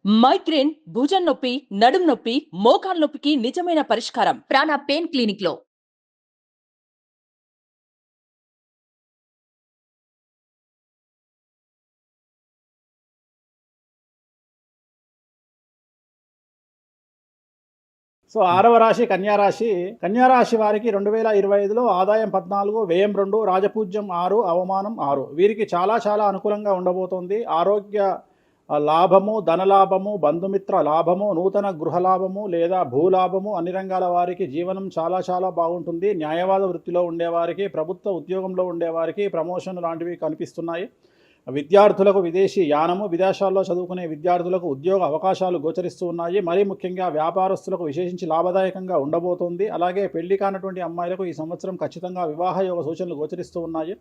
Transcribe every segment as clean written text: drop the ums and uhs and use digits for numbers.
Migraine, భుజం నొప్పి, నడుం నొప్పి, మోకాలు నొప్పికి నిజమైన పరిష్కారం ప్రాణ పెయిన్ క్లినిక్ లో. సో 6వ రాశి కన్యారాశి. కన్యారాశి వారికి 2025లో ఆదాయం 14, వ్యయం 2, రాజపూజ్యం 6, అవమానం 6. వీరికి చాలా అనుకూలంగా ఉండబోతోంది. ఆరోగ్య లాభము, ధనలాభము, బంధుమిత్ర లాభము, నూతన గృహలాభము లేదా భూలాభము, అన్ని రంగాల వారికి జీవనం చాలా బాగుంటుంది. న్యాయవాద వృత్తిలో ఉండేవారికి, ప్రభుత్వ ఉద్యోగంలో ఉండేవారికి ప్రమోషన్ లాంటివి కనిపిస్తున్నాయి. విద్యార్థులకు విదేశీ యానము, విదేశాల్లో చదువుకునే విద్యార్థులకు ఉద్యోగ అవకాశాలు గోచరిస్తూ ఉన్నాయి. మరీ ముఖ్యంగా వ్యాపారస్తులకు విశేషించి లాభదాయకంగా ఉండబోతోంది. అలాగే పెళ్లి కానటువంటి అమ్మాయిలకు ఈ సంవత్సరం ఖచ్చితంగా వివాహ యోగ సూచనలు గోచరిస్తూ ఉన్నాయి.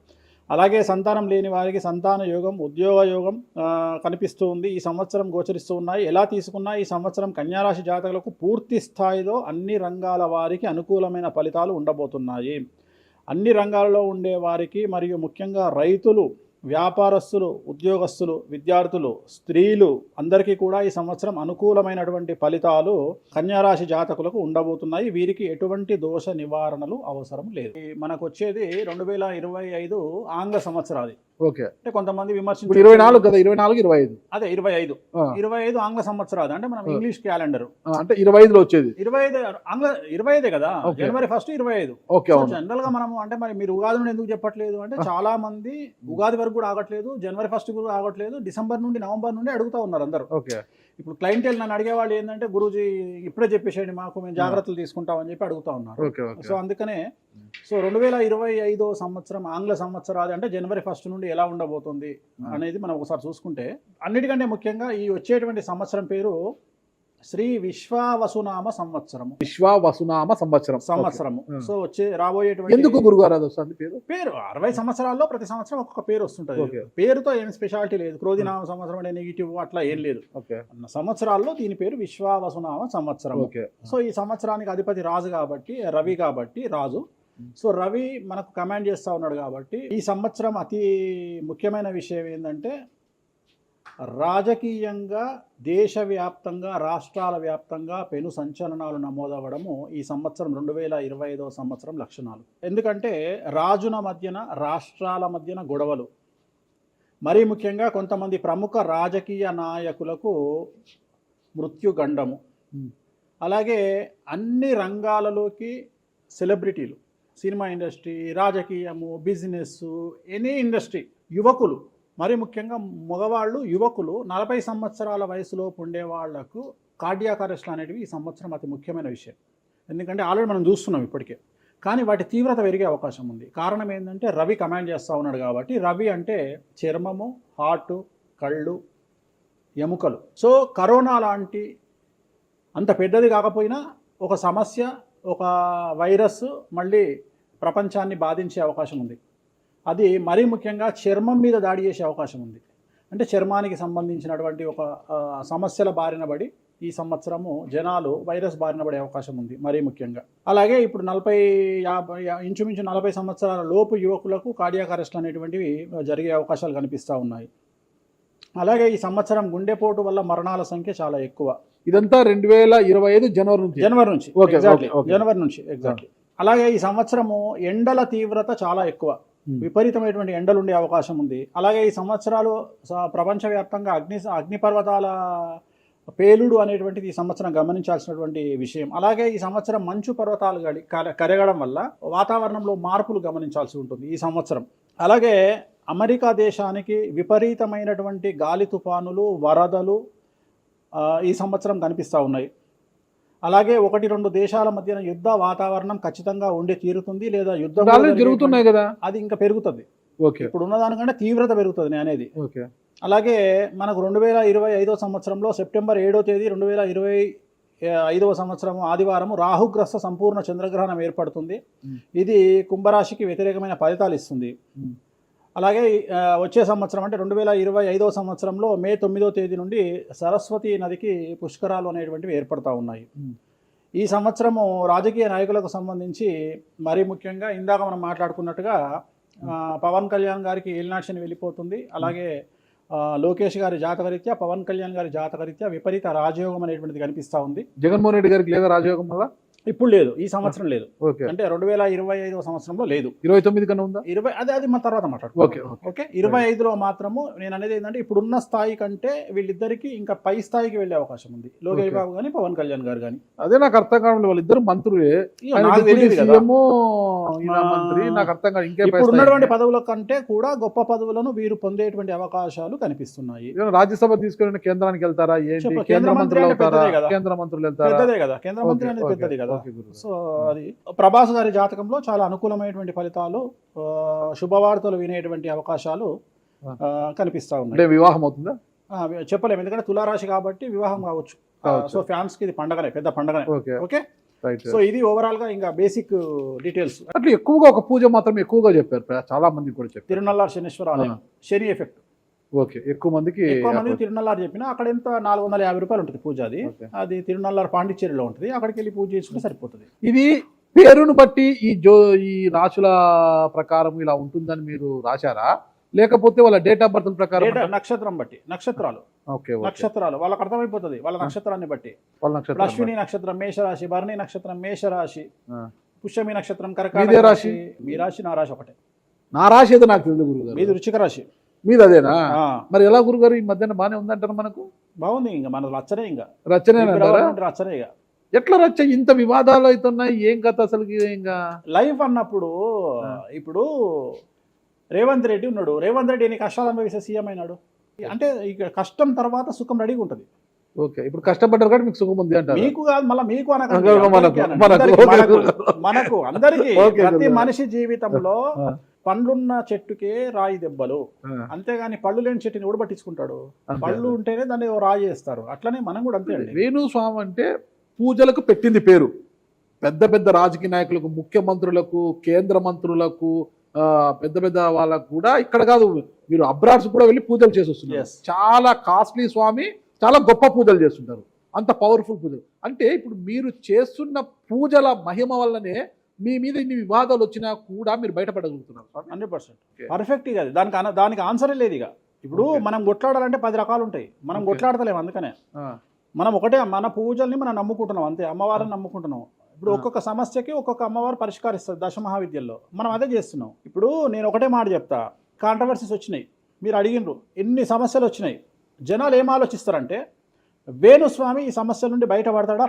అలాగే సంతానం లేని వారికి సంతాన యోగం, ఉద్యోగ యోగం కనిపిస్తూ ఉంది. ఈ సంవత్సరం గోచరిస్తూ ఉన్నాయి. ఎలా తీసుకున్నా ఈ సంవత్సరం కన్యారాశి జాతకులకు పూర్తి స్థాయిలో అన్ని రంగాల వారికి అనుకూలమైన ఫలితాలు ఉండబోతున్నాయి. అన్ని రంగాలలో ఉండే వారికి మరియు ముఖ్యంగా రైతులు, వ్యాపారస్తులు, ఉద్యోగస్తులు, విద్యార్థులు, స్త్రీలు అందరికీ కూడా ఈ సంవత్సరం అనుకూలమైనటువంటి ఫలితాలు కన్యారాశి జాతకులకు ఉండబోతున్నాయి. వీరికి ఎటువంటి దోష నివారణలు అవసరం లేదు. మనకు వచ్చేది 2025 ఆంగ్ల సంవత్సరాది. ఓకే, అంటే కొంతమంది విమర్శించారు 24 కదా, 24, 25. అదే 25 ఆంగ్ల సంవత్సరాది. అంటే మనం ఇంగ్లీష్ క్యాలెండర్ అంటే 25లో వచ్చేది 25 ఆంగ్ల 25 కదా. జనవరి 1 25. జనరల్ గా మనము అంటే మరి మీరు ఉగాది నుండి ఎందుకు చెప్పట్లేదు అంటే చాలా మంది ఉగాది వరకు కూడా ఆగట్లేదు, జనవరి 1 కూడా ఆగట్లేదు, డిసెంబర్ నుండి నవంబర్ నుండి అడుగుతా ఉన్నారు అందరూ. ఇప్పుడు క్లయింటెల్ నన్ను అడిగేవాళ్ళు ఏంటంటే గురూజీ ఇప్పుడే చెప్పేసేయండి మాకు, మేము జాగ్రత్తలు తీసుకుంటామని చెప్పి అడుగుతా ఉన్నారు. సో అందుకనే 2025 సంవత్సరం ఆంగ్ల సంవత్సరాది అంటే జనవరి 1 నుండి ఎలా ఉండబోతుంది అనేది మనం ఒకసారి చూసుకుంటే, అన్నిటికంటే ముఖ్యంగా ఈ వచ్చేటువంటి సంవత్సరం పేరు శ్రీ విశ్వావసునామ సంవత్సరము. విశ్వావసునామ సంవత్సరము. సో రాబోయేటువంటి ఎందుకు గురుగారు అది వస్తుంది పేరు 60 సంవత్సరాల్లో ప్రతి సంవత్సరం ఒక్కొక్క పేరు వస్తుంటది. పేరుతో ఏం స్పెషాలిటీ లేదు. క్రోధినామ సంవత్సరం అంటే నెగిటివ్ అట్లా ఏం లేదు. సంవత్సరాల్లో దీని పేరు విశ్వావసునామ సంవత్సరం. సో ఈ సంవత్సరానికి అధిపతి రాజు కాబట్టి, రవి కాబట్టి రాజు. సో రవి మనకు కమాండ్ చేస్తూ ఉన్నాడు కాబట్టి ఈ సంవత్సరం అతి ముఖ్యమైన విషయం ఏంటంటే రాజకీయంగా దేశవ్యాప్తంగా, రాష్ట్రాల వ్యాప్తంగా పెను సంచలనాలు నమోదవ్వడము ఈ సంవత్సరం 2025 సంవత్సరం లక్షణాలు. ఎందుకంటే రాజుల మధ్యన, రాష్ట్రాల మధ్యన గొడవలు, మరీ ముఖ్యంగా కొంతమంది ప్రముఖ రాజకీయ నాయకులకు మృత్యుగండము, అలాగే అన్ని రంగాలలోకి సెలబ్రిటీలు, సినిమా ఇండస్ట్రీ, రాజకీయము, బిజినెస్, ఎనీ ఇండస్ట్రీ, యువకులు, మరి ముఖ్యంగా మగవాళ్ళు, యువకులు 40 సంవత్సరాల వయసులోపు ఉండే వాళ్లకు కార్డియాక్ అరెస్ట్లు అనేటివి ఈ సంవత్సరం అతి ముఖ్యమైన విషయం. ఎందుకంటే ఆల్రెడీ మనం చూస్తున్నాం ఇప్పటికే, కానీ వాటి తీవ్రత పెరిగే అవకాశం ఉంది. కారణం ఏంటంటే రవి కమాండ్ చేస్తూ ఉన్నాడు కాబట్టి. రవి అంటే చర్మము, హార్ట్, కళ్ళు, ఎముకలు. సో కరోనా లాంటి అంత పెద్దది కాకపోయినా ఒక సమస్య, ఒక వైరస్ మళ్ళీ ప్రపంచాన్ని బాధించే అవకాశం ఉంది. అది మరీ ముఖ్యంగా చర్మం మీద దాడి చేసే అవకాశం ఉంది. అంటే చర్మానికి సంబంధించినటువంటి ఒక సమస్యల బారిన పడి ఈ సంవత్సరము జనాలు వైరస్ బారిన పడే అవకాశం ఉంది మరీ ముఖ్యంగా. అలాగే ఇప్పుడు 50 ఇంచుమించు 40 సంవత్సరాల లోపు యువకులకు కార్డియాక్ అరెస్ట్ అనేటువంటివి జరిగే అవకాశాలు కనిపిస్తూ ఉన్నాయి. అలాగే ఈ సంవత్సరం గుండెపోటు వల్ల మరణాల సంఖ్య చాలా ఎక్కువ. ఇదంతా 2025 జనవరి నుంచి ఎగ్జాక్ట్లీ. అలాగే ఈ సంవత్సరము ఎండల తీవ్రత చాలా ఎక్కువ, విపరీతమైనటువంటి ఎండలు ఉండే అవకాశం ఉంది. అలాగే ఈ సంవత్సరాలు ప్రపంచవ్యాప్తంగా అగ్నిపర్వతాల పేలుడు అనేటువంటిది ఈ సంవత్సరం గమనించాల్సినటువంటి విషయం. అలాగే ఈ సంవత్సరం మంచు పర్వతాలు కరగడం వల్ల వాతావరణంలో మార్పులు గమనించాల్సి ఉంటుంది ఈ సంవత్సరం. అలాగే అమెరికా దేశానికి విపరీతమైనటువంటి గాలి తుఫానులు, వరదలు ఈ సంవత్సరం కనిపిస్తూ ఉన్నాయి. అలాగే 1-2 దేశాల మధ్యన యుద్ధ వాతావరణం ఖచ్చితంగా ఉండి తీరుతుంది, లేదా యుద్ధాలు జరుగుతున్నాయి కదా, అది ఇంకా పెరుగుతుంది. ఇప్పుడు ఉన్నదానికంటే తీవ్రత పెరుగుతుంది అనేది. అలాగే మనకు 2025 సంవత్సరంలో సెప్టెంబర్ 7వ తేదీ 2025 సంవత్సరం ఆదివారం రాహుగ్రస్త సంపూర్ణ చంద్రగ్రహణం ఏర్పడుతుంది. ఇది కుంభరాశికి వ్యతిరేకమైన ఫలితాలు ఇస్తుంది. అలాగే వచ్చే సంవత్సరం అంటే 2025 సంవత్సరంలో మే 9వ తేదీ నుండి సరస్వతి నదికి పుష్కరాలు అనేటువంటివి ఏర్పడతా ఉన్నాయి. ఈ సంవత్సరము రాజకీయ నాయకులకు సంబంధించి మరీ ముఖ్యంగా ఇందాక మనం మాట్లాడుకున్నట్టుగా పవన్ కళ్యాణ్ గారికి ఏలినాటి శని వెళ్ళిపోతుంది. అలాగే లోకేష్ గారి జాతకరీత్యా, పవన్ కళ్యాణ్ గారి జాతకరీత్యా విపరీత రాజయోగం అనేటువంటిది కనిపిస్తూ ఉంది. జగన్మోహన్ రెడ్డి గారికి లేదా రాజయోగం వల్ల? ఇప్పుడు లేదు, ఈ సంవత్సరం లేదు. ఓకే, అంటే 2025 సంవత్సరంలో లేదు. 29 కన్నా ఉందా? 20 అది మన తర్వాత మాట్లాడు. ఓకే ఓకే 25లో మాత్రము నేను అనేది ఏంటంటే ఇప్పుడున్న స్థాయి కంటే వీళ్ళిద్దరికి ఇంకా పై స్థాయికి వెళ్ళే అవకాశం ఉంది. లోకేష్ బాబు కానీ పవన్ కళ్యాణ్ గారు కానీ. అదే నాకు అర్థం కావడం, వాళ్ళిద్దరు మంత్రులే, నాకు తెలియదు కదా. మంత్రి, నాకు అర్థం కాదు. ఇంకా ఇప్పుడు ఉన్నటువంటి పదవుల కంటే కూడా గొప్ప పదవులను వీరు పొందేటువంటి అవకాశాలు కనిపిస్తున్నాయి. రాజ్యసభ తీసుకెళ్ళిన కేంద్రానికి వెళ్తారా ఏంటి? కేంద్ర మంత్రులు అవుతారా? కేంద్ర మంత్రులు వెళ్తారా? పెద్దదే కదా, కేంద్ర మంత్రి అనేది పెద్దది కదా. సో అది ప్రభాస్ గారి జాతకంలో చాలా అనుకూలమైనటువంటి ఫలితాలు, శుభవార్తలు వినేటువంటి అవకాశాలు కనిపిస్తా ఉన్నాయి. వివాహం అవుతుందా చెప్పలేము, ఎందుకంటే తులారాశి కాబట్టి వివాహం కావచ్చు. సో ఫ్యాన్స్ కి ఇది పండగనే, పెద్ద పండగనే. ఓకే సో ఇది ఓవరాల్ గా ఇంకా బేసిక్ డీటెయిల్స్. అట్లా ఎక్కువగా ఒక పూజ మాత్రం ఎక్కువగా చెప్పారు, చాలా మంది కూడా చెప్పారు. తిరునల్లార్ శనీశ్వర ఆలయం, శని ఎఫెక్ట్. ఓకే, ఎక్కువ మందికి తిరునల్లారు చెప్పిన అక్కడ ఎంత 450 రూపాయలు ఉంటుంది పూజ. అది తిరునల్లారు పాండిచ్చేరిలో ఉంటుంది, అక్కడికి వెళ్ళి పూజ చేసుకుంటే సరిపోతుంది. ఇది పేరును బట్టి ఈ రాశుల ప్రకారం ఇలా ఉంటుందని మీరు రాశారా, లేకపోతే వాళ్ళ డేట్ ఆఫ్ బర్త్ ప్రకారం? నక్షత్రం బట్టి, నక్షత్రాలు. నక్షత్రాలు వాళ్ళకి అర్థమైపోతుంది, వాళ్ళ నక్షత్రాన్ని బట్టి. అశ్విని నక్షత్రం మేషరాశి, భరణి నక్షత్రం మేషరాశి, పుష్యమి నక్షత్రం కర్కాటక రాశి. మీ రాశి నా రాశి ఒకటే. నా రాశి ఏదో నాకు తెలియదు గురుగారు. మీది వృశ్చిక రాశి. మీది అదేనా? మరి ఎలా గురుగారు ఈ మధ్యన బాగానే ఉందంటారు? మనకు బాగుంది, ఇంకా మన రచనే, ఇంకా రచనే రచనే. ఎట్లా రచ్చ? ఇంత వివాదాలు అవుతున్నాయి, ఏం కథ అసలు? ఇంకా లైఫ్ అన్నప్పుడు ఇప్పుడు రేవంత్ రెడ్డి ఉన్నాడు, రేవంత్ రెడ్డి ఎన్ని కష్టాలు అనుభవిస్తే సీఎం అయినాడు. అంటే ఇక కష్టం తర్వాత సుఖం రెడీగా ఉంటుంది. ఓకే, ఇప్పుడు కష్టపడ్డారు కాబట్టి మీకు సుఖం ఉంది అంటారు. మీకు కాదు, మళ్ళీ మీకు మనకు అందరికీ. ప్రతి మనిషి జీవితంలో పండ్లున్న చెట్టుకే రాయి దెబ్బలు, అంతేగాని పళ్ళు లేని చెట్టుని కూడా పట్టించుకుంటాడు. పళ్ళు ఉంటేనే దాన్ని రాయి చేస్తారు. అట్లనే మనం కూడా అంతే అండి. వేణుస్వామి అంటే పూజలకు పెట్టింది పేరు. పెద్ద పెద్ద రాజకీయ నాయకులకు, ముఖ్యమంత్రులకు, కేంద్ర మంత్రులకు, పెద్ద పెద్ద వాళ్ళకు కూడా ఇక్కడ కాదు, మీరు అబ్రాడ్స్ కూడా వెళ్ళి పూజలు చేసి వస్తున్నారు. చాలా కాస్ట్లీ స్వామి, చాలా గొప్ప పూజలు చేస్తుంటారు, అంత పవర్ఫుల్ పూజలు. అంటే ఇప్పుడు మీరు చేస్తున్న పూజల మహిమ వల్లనే మీ మీద ఇన్ని వివాదాలు వచ్చినా కూడా మీరు బయటపడగలుగుతున్నారు. 100% పర్ఫెక్ట్. ఇక దానికి ఆన్సరే లేదు. ఇక ఇప్పుడు మనం కొట్లాడాలంటే 10 రకాలు ఉంటాయి, మనం కొట్లాడతలేము. అందుకనే మనం ఒకటే, మన పూజల్ని మనం నమ్ముకుంటున్నాం అంతే, అమ్మవారిని నమ్ముకుంటున్నాం. ఇప్పుడు ఒక్కొక్క సమస్యకి ఒక్కొక్క అమ్మవారు పరిష్కరిస్తారు దశమహావిద్యల్లో, మనం అదే చేస్తున్నాం. ఇప్పుడు నేను ఒకటే మాట చెప్తా, కాంట్రవర్సీస్ వచ్చినాయి, మీరు అడిగినరు, ఎన్ని సమస్యలు వచ్చినాయి. జనాలు ఏం ఆలోచిస్తారంటే వేణుస్వామి ఈ సమస్యల నుండి బయటపడతాడా,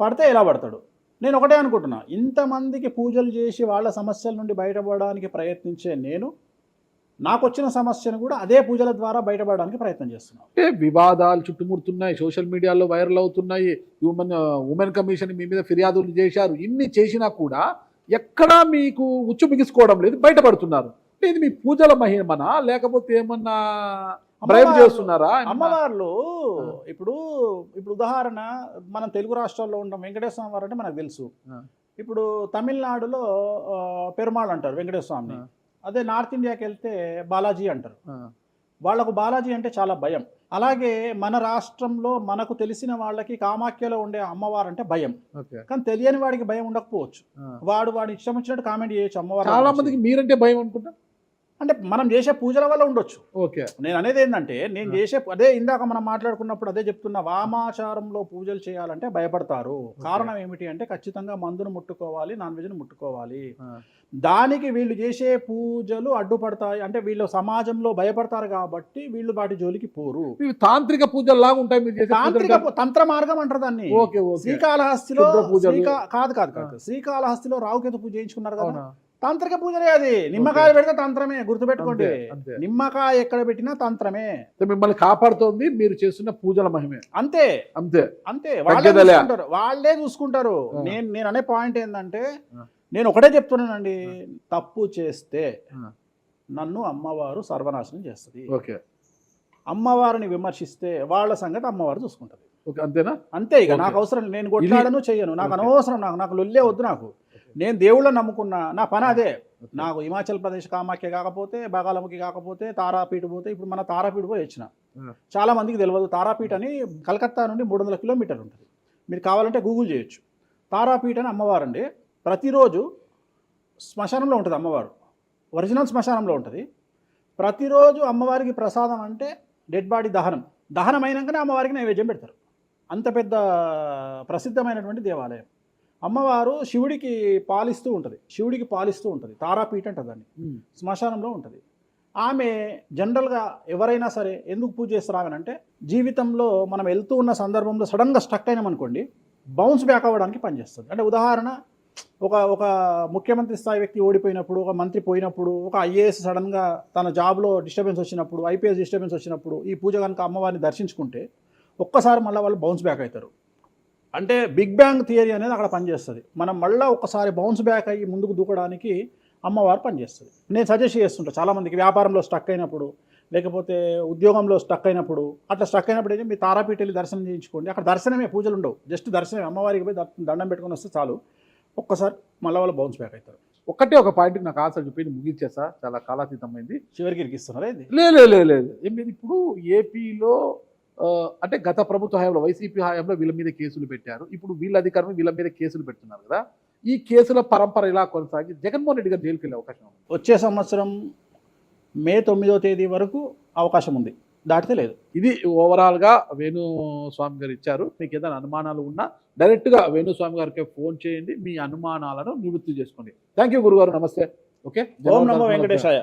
పడితే ఎలా పడతాడు. నేను ఒకటే అనుకుంటున్నా, ఇంతమందికి పూజలు చేసి వాళ్ళ సమస్యల నుండి బయటపడడానికి ప్రయత్నించే నేను, నాకు వచ్చిన సమస్యను కూడా అదే పూజల ద్వారా బయటపడడానికి ప్రయత్నం చేస్తున్నాను. వివాదాలు చుట్టుముడుతున్నాయి, సోషల్ మీడియాలో వైరల్ అవుతున్నాయి, ఉమెన్ కమిషన్ మీ మీద ఫిర్యాదులు చేశారు. ఇన్ని చేసినా కూడా ఎక్కడా మీకు ఉచ్చు బిగుసుకోవడం లేదు, బయటపడుతున్నారు. ఇది మీ పూజల మహిమనా, లేకపోతే ఏమన్నా బ్రైబ్ చేస్తున్నారా? అమ్మవార్లు ఇప్పుడు ఉదాహరణ, మనం తెలుగు రాష్ట్రాల్లో ఉంటాం, వెంకటేశ్వర స్వామి వారు అంటే మనకు తెలుసు. ఇప్పుడు తమిళనాడులో పెరుమాళ్ అంటారు వెంకటేశ్వర స్వామిని, అదే నార్త్ ఇండియాకి వెళ్తే బాలాజీ అంటారు. వాళ్లకు బాలాజీ అంటే చాలా భయం. అలాగే మన రాష్ట్రంలో మనకు తెలిసిన వాళ్ళకి కామాఖ్యలో ఉండే అమ్మవారు అంటే భయం, కానీ తెలియని వాడికి భయం ఉండకపోవచ్చు. వాడి ఇష్టం వచ్చినట్టు కామెంట్ చేయొచ్చు అమ్మవారు. చాలా మందికి మీరంటే భయం అనుకుంటా, అంటే మనం చేసే పూజల వల్ల ఉండొచ్చు. ఓకే, నేను అనేది ఏంటంటే, నేను చేసే అదే ఇందాక మనం మాట్లాడుకున్నప్పుడు అదే చెప్తున్నా, వామాచారంలో పూజలు చేయాలంటే భయపడతారు. కారణం ఏమిటి అంటే, ఖచ్చితంగా మందును ముట్టుకోవాలి, నాన్ వెజ్ను ముట్టుకోవాలి. దానికి వీళ్ళు చేసే పూజలు అడ్డుపడతాయి. అంటే వీళ్ళు సమాజంలో భయపడతారు కాబట్టి వీళ్ళు వాటి జోలికి పోరు. తాంత్రిక పూజలు లాగా ఉంటాయి మీరు చేసే తాంత్రిక తంత్ర మార్గం అంటారు దాన్ని. శ్రీకాళహస్తిలో కాదు శ్రీకాళహస్తిలో రావుకేతు పూజ చేయించుకున్నారు కదా, తాంత్రిక పూజలే. అది నిమ్మకాయ పెడితే తంత్రమే, గుర్తుపెట్టుకోండి. నిమ్మకాయ ఎక్కడ పెట్టినా తంత్రమే. మిమ్మల్ని కాపాడుతోంది మీరు చేస్తున్న పూజల మహిమే. అంతే అంతే అంతే, వాళ్ళే చూసుకుంటారు. నేను అనే పాయింట్ ఏంటంటే, నేను ఒకటే చెప్తున్నానండి, తప్పు చేస్తే నన్ను అమ్మవారు సర్వనాశనం చేస్తుంది. అమ్మవారిని విమర్శిస్తే వాళ్ళ సంగతి అమ్మవారు చూసుకుంటది. అంతేనా? అంతే. ఇక నాకు అవసరం, నేను కొట్లాడను చెయ్యను, నాకు అనవసరం, నాకు లొల్లే వద్దు. నాకు నేను దేవుళ్ళని నమ్ముకున్నా, నా పని అదే. నాకు హిమాచల్ ప్రదేశ్ కామాఖ్య కాకపోతే, బాగాలముఖి కాకపోతే, తారాపీఠ పోతే, ఇప్పుడు మన తారాపీఠ పోయి వచ్చిన. చాలా మందికి తెలియదు, తారాపీఠ అని కలకత్తా నుండి 300 కిలోమీటర్లు ఉంటుంది. మీరు కావాలంటే గూగుల్ చేయొచ్చు. తారాపీఠ అని అమ్మవారు అండి. ప్రతిరోజు శ్మశానంలో ఉంటుంది అమ్మవారు, ఒరిజినల్ శ్మశానంలో ఉంటుంది. ప్రతిరోజు అమ్మవారికి ప్రసాదం అంటే డెడ్ బాడీ దహనం అయినాకనే అమ్మవారికి నైవేద్యం పెడతారు. అంత పెద్ద ప్రసిద్ధమైనటువంటి దేవాలయం. అమ్మవారు శివుడికి పాలిస్తూ ఉంటుంది. తారాపీఠ అంటారు దాన్ని. శ్మశానంలో ఉంటుంది. ఆమె జనరల్గా ఎవరైనా సరే ఎందుకు పూజ చేస్తారు అంటే, జీవితంలో మనం వెళ్తూ ఉన్న సందర్భంలో సడన్గా స్టక్ అయినామనుకోండి, బౌన్స్ బ్యాక్ అవ్వడానికి పనిచేస్తుంది. అంటే ఉదాహరణ, ఒక ముఖ్యమంత్రి స్థాయి వ్యక్తి ఓడిపోయినప్పుడు, ఒక మంత్రి పోయినప్పుడు, ఒక ఐఏఎస్ సడన్గా తన జాబ్లో డిస్టర్బెన్స్ వచ్చినప్పుడు, ఐపీఎస్ డిస్టర్బెన్స్ వచ్చినప్పుడు ఈ పూజ కనుక అమ్మవారిని దర్శించుకుంటే ఒక్కసారి మళ్ళీ వాళ్ళు బౌన్స్ బ్యాక్ అవుతారు. అంటే బిగ్ బ్యాంగ్ థియరీ అనేది అక్కడ పనిచేస్తుంది. మనం మళ్ళీ ఒకసారి బౌన్స్ బ్యాక్ అయ్యి ముందుకు దూకడానికి అమ్మవారు పనిచేస్తుంది. నేను సజెస్ట్ చేస్తుంటాను చాలామందికి, వ్యాపారంలో స్టక్ అయినప్పుడు, లేకపోతే ఉద్యోగంలో స్టక్ అయినప్పుడు, అట్లా స్టక్ అయినప్పుడు అయితే మీ తారాపీఠ వెళ్ళి దర్శనం చేయించుకోండి. అక్కడ దర్శనమే, పూజలు ఉండవు, జస్ట్ దర్శనమే. అమ్మవారికి పోయి దండం పెట్టుకొని వస్తే చాలు, ఒక్కసారి మళ్ళీ వాళ్ళు బౌన్స్ బ్యాక్ అవుతారు. ఒక పాయింట్కి నాకు ఆన్సర్ చెప్పి ముగించేసా, చాలా కాలాతీతమైంది. చివరికి ఇరికిస్తున్నారా ఇది? లేదు ఏం లేదు. ఇప్పుడు ఏపీలో అంటే గత ప్రభుత్వ హయాంలో, వైసీపీ హయాంలో వీళ్ళ మీద కేసులు పెట్టారు. ఇప్పుడు వీళ్ళ అధికారం వీళ్ళ మీద కేసులు పెడుతున్నారు కదా. ఈ కేసుల పరంపర ఇలా కొనసాగి జగన్మోహన్ రెడ్డి గారు జైలుకి వెళ్ళే అవకాశం ఉంది. వచ్చే సంవత్సరం మే 9వ తేదీ వరకు అవకాశం ఉంది, దాటితే లేదు. ఇది ఓవరాల్గా వేణుస్వామి గారు ఇచ్చారు. మీకు ఏదైనా అనుమానాలు ఉన్నా డైరెక్ట్గా వేణుస్వామి గారికి ఫోన్ చేయండి, మీ అనుమానాలను నివృత్తి చేసుకోండి. థ్యాంక్ యూ గురుగారు, నమస్తే. ఓకే, ఓం నమో వెంకటేశాయ.